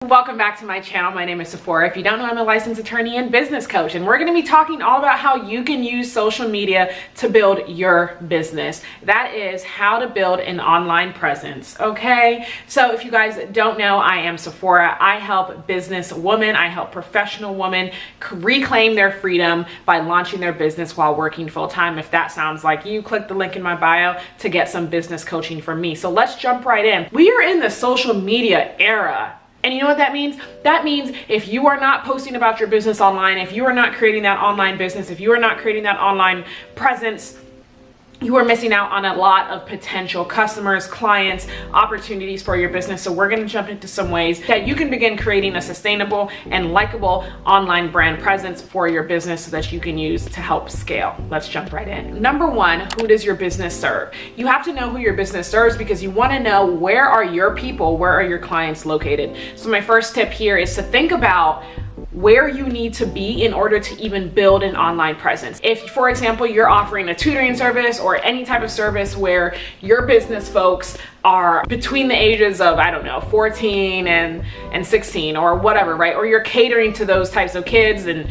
Welcome back to my channel. My name is Sephora. If you don't know, I'm a licensed attorney and business coach, and we're going to be talking all about how you can use social media to build your business. That is how to build an online presence. Okay, so if you guys don't know, I am Sephora. I help business women, I help professional women reclaim their freedom by launching their business while working full-time. If that sounds like you, click the link in my bio to get some business coaching from me. So let's jump right in. We are in the social media era. And you know what that means? That means if you are not posting about your business online, if you are not creating that online business, if you are not creating that online presence, you are missing out on a lot of potential customers, clients, opportunities for your business. So we're going to jump into some ways that you can begin creating a sustainable and likable online brand presence for your business so that you can use to help scale. Let's jump right in. Number one, who does your business serve? You have to know who your business serves because you want to know where are your people, where are your clients located. So my first tip here is to think about where you need to be in order to even build an online presence. If, for example, you're offering a tutoring service or any type of service where your business folks are between the ages of, I don't know, 14 and 16 or whatever, right? Or you're catering to those types of kids and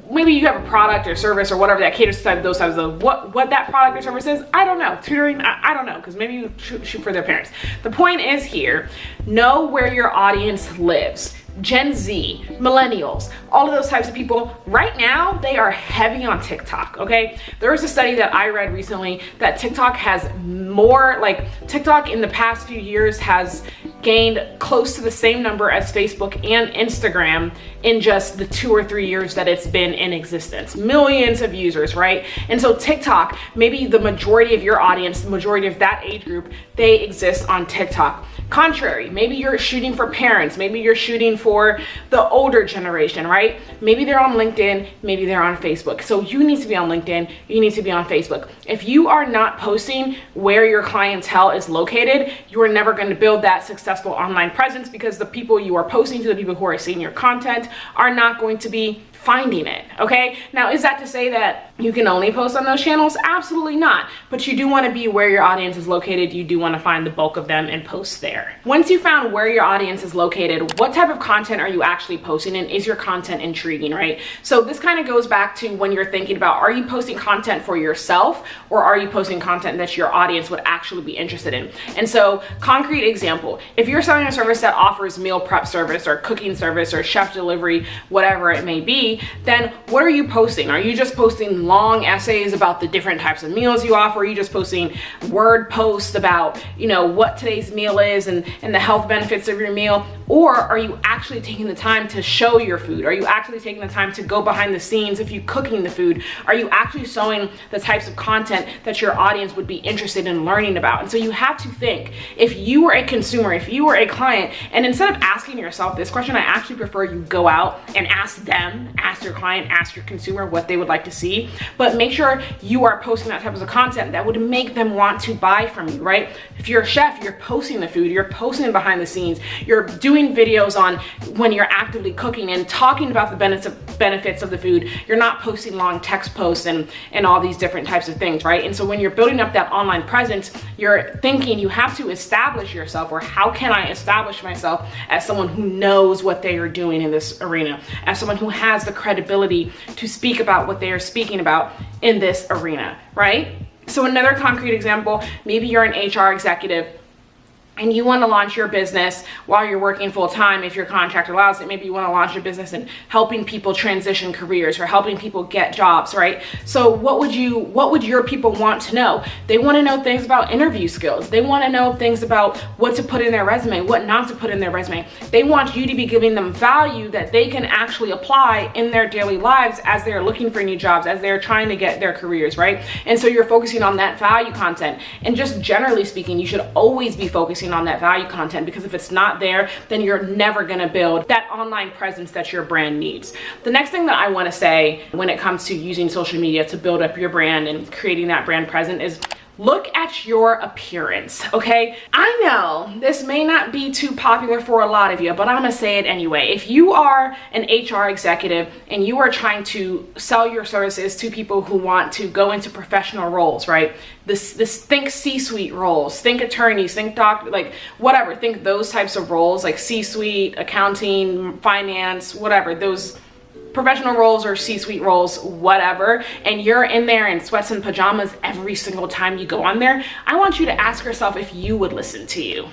maybe you have a product or service or whatever that caters to those types of what that product or service is. I don't know. Tutoring, I don't know, because maybe you shoot for their parents. The point is here, know where your audience lives. Gen Z, millennials, all of those types of people, right now, they are heavy on TikTok, okay? There was a study that I read recently that TikTok has more, TikTok in the past few years has gained close to the same number as Facebook and Instagram in just the 2 or 3 years that it's been in existence. Millions of users, right? And so TikTok, maybe the majority of your audience, the majority of that age group, they exist on TikTok. Contrary, maybe you're shooting for parents, maybe you're shooting for the older generation, right? Maybe they're on LinkedIn, maybe they're on Facebook. So you need to be on LinkedIn, you need to be on Facebook. If you are not posting where your clientele is located, you are never going to build that successful online presence because the people you are posting to, the people who are seeing your content, are not going to be finding it, okay? Now, is that to say that you can only post on those channels? Absolutely not. But you do want to be where your audience is located. You do want to find the bulk of them and post there. Once you found where your audience is located, what type of content are you actually posting, and is your content intriguing, right? So this kind of goes back to when you're thinking about, are you posting content for yourself or are you posting content that your audience would actually be interested in? And so, concrete example, if you're selling a service that offers meal prep service or cooking service or chef delivery, whatever it may be, then what are you posting? Are you just posting long essays about the different types of meals you offer? Are you just posting word posts about, you know, what today's meal is and the health benefits of your meal? Or are you actually taking the time to show your food? Are you actually taking the time to go behind the scenes if you're cooking the food? Are you actually showing the types of content that your audience would be interested in learning about? And so you have to think, if you were a consumer, if you were a client, and instead of asking yourself this question, I actually prefer you go out and ask them, ask your client, ask your consumer what they would like to see, but make sure you are posting that type of content that would make them want to buy from you, right? If you're a chef, you're posting the food, you're posting behind the scenes, you're doing videos on when you're actively cooking and talking about the benefits of the food. You're not posting long text posts and all these different types of things, right? And so when you're building up that online presence, you're thinking you have to establish yourself, or how can I establish myself as someone who knows what they are doing in this arena, as someone who has the credibility to speak about what they are speaking about in this arena, right? So another concrete example, maybe you're an HR executive and you want to launch your business while you're working full time. If your contract allows it, maybe you want to launch your business and helping people transition careers or helping people get jobs, right? So what would your people want to know? They want to know things about interview skills. They want to know things about what to put in their resume, what not to put in their resume. They want you to be giving them value that they can actually apply in their daily lives as they're looking for new jobs, as they're trying to get their careers, right? And so you're focusing on that value content. And just generally speaking, you should always be focusing on that value content, because if it's not there, then you're never going to build that online presence that your brand needs. The next thing that I want to say when it comes to using social media to build up your brand and creating that brand presence is, Look at your appearance, okay? I know this may not be too popular for a lot of you, but I'm gonna say it anyway. If you are an HR executive and you are trying to sell your services to people who want to go into professional roles, right? This think C-suite roles, think attorneys, think doctor, like whatever, think those types of roles, like C-suite, accounting, finance, whatever, those professional roles or C-suite roles, whatever, and you're in there in sweats and pajamas every single time you go on there, I want you to ask yourself if you would listen to you,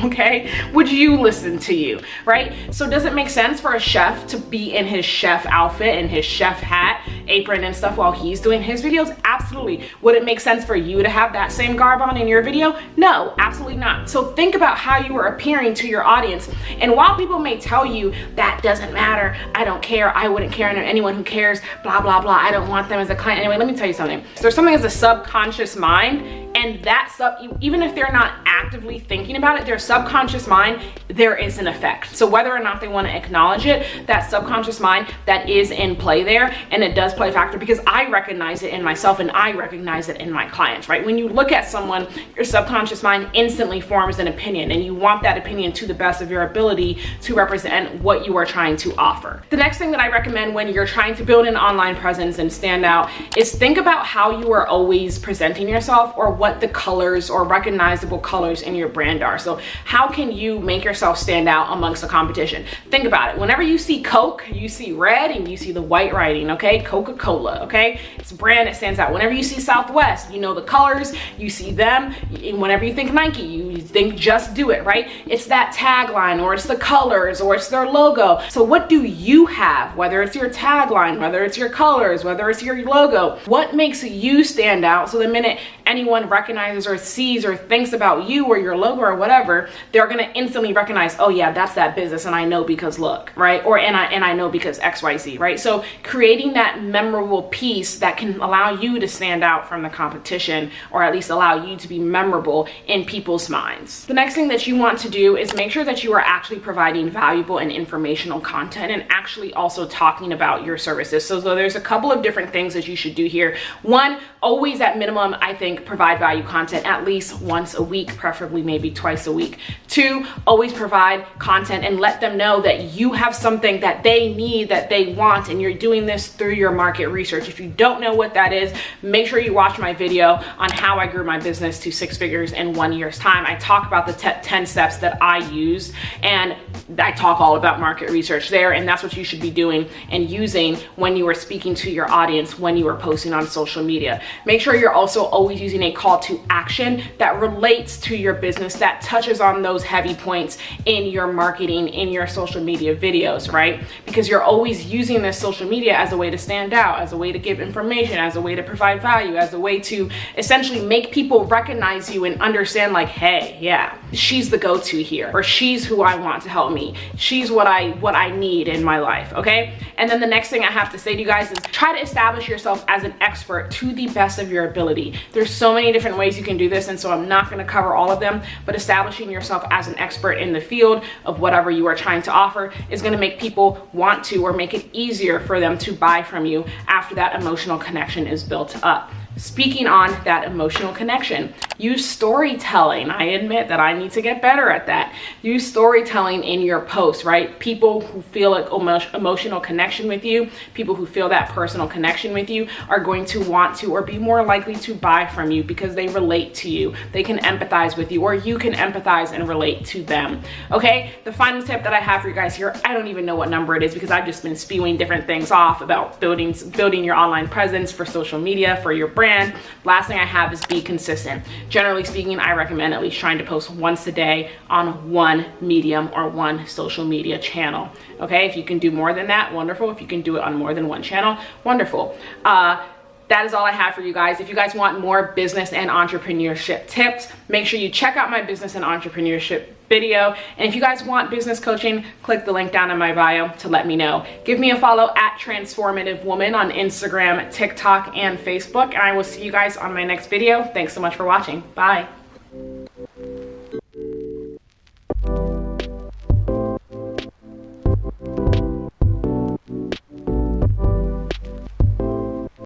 okay? Would you listen to you, right? So does it make sense for a chef to be in his chef outfit and his chef hat, apron and stuff while he's doing his videos? Absolutely. Would it make sense for you to have that same garb on in your video? No, absolutely not. So think about how you are appearing to your audience. And while people may tell you that doesn't matter, I don't care, I wouldn't care, and anyone who cares, blah, blah, blah, I don't want them as a client. Anyway, let me tell you something. There's something as a subconscious mind, and that even if they're not actively thinking about it, their subconscious mind, there is an effect. So whether or not they want to acknowledge it, that subconscious mind that is in play there, and it does play a factor because I recognize it in myself and I recognize it in my clients, right? When you look at someone, your subconscious mind instantly forms an opinion, and you want that opinion to the best of your ability to represent what you are trying to offer. The next thing that I recommend when you're trying to build an online presence and stand out is think about how you are always presenting yourself, or what the colors or recognizable colors in your brand are. So how can you make yourself stand out amongst the competition? Think about it. Whenever you see Coke, you see red and you see the white writing, okay? Coca-Cola, okay? It's a brand that stands out. Whenever you see Southwest, you know the colors, you see them. And whenever you think Nike, you think Just Do It, right? It's that tagline, or it's the colors, or it's their logo. So what do you have? Whether it's your tagline, whether it's your colors, whether it's your logo, what makes you stand out? So the minute anyone recognizes or sees or thinks about you or your logo or whatever, they're gonna instantly recognize, oh yeah, that's that business, and I know because look, right? Or and I know because XYZ, right? So creating that memorable piece that can allow you to stand out from the competition, or at least allow you to be memorable in people's minds. The next thing that you want to do is make sure that you are actually providing valuable and informational content, and actually also talking about your services. So there's a couple of different things that you should do here. One, always at minimum, I think, provide value content at least once a week, preferably maybe twice a week. Two, always provide content and let them know that you have something that they need, that they want, and you're doing this through your market research. If you don't know what that is, make sure you watch my video on how I grew my business to 6 figures in 1 year's time. I talk about the 10 steps that I use, and I talk all about market research there, and that's what you should be doing and using when you are speaking to your audience, when you are posting on social media. Make sure you're also always using a call to action that relates to your business, that touches on those heavy points in your marketing, in your social media videos, right? Because you're always using this social media as a way to stand out, as a way to give information, as a way to provide value, as a way to essentially make people recognize you and understand, like, hey, yeah, she's the go-to here, or she's who I want to help me. She's what I need in my life, okay? And then the next thing I have to say to you guys is try to establish yourself as an expert to the best of your ability. There's so many different ways you can do this, and so I'm not going to cover all of them, but establishing yourself as an expert in the field of whatever you are trying to offer is going to make people want to, or make it easier for them to buy from you after that emotional connection is built up. Speaking on that emotional connection, use storytelling. I admit that I need to get better at that. Use storytelling in your posts, right? People who feel like emotional connection with you, people who feel that personal connection with you are going to want to, or be more likely to buy from you because they relate to you. They can empathize with you, or you can empathize and relate to them. Okay, the final tip that I have for you guys here, I don't even know what number it is because I've just been spewing different things off about building your online presence for social media, for your brand. Last thing I have is be consistent. Generally speaking, I recommend at least trying to post once a day on one medium or one social media channel. Okay, if you can do more than that, wonderful. If you can do it on more than one channel, wonderful. That is all I have for you guys. If you guys want more business and entrepreneurship tips, make sure you check out my business and entrepreneurship video. And if you guys want business coaching, click the link down in my bio to let me know. Give me a follow at Transformative Woman on Instagram, TikTok, and Facebook. And I will see you guys on my next video. Thanks so much for watching. Bye.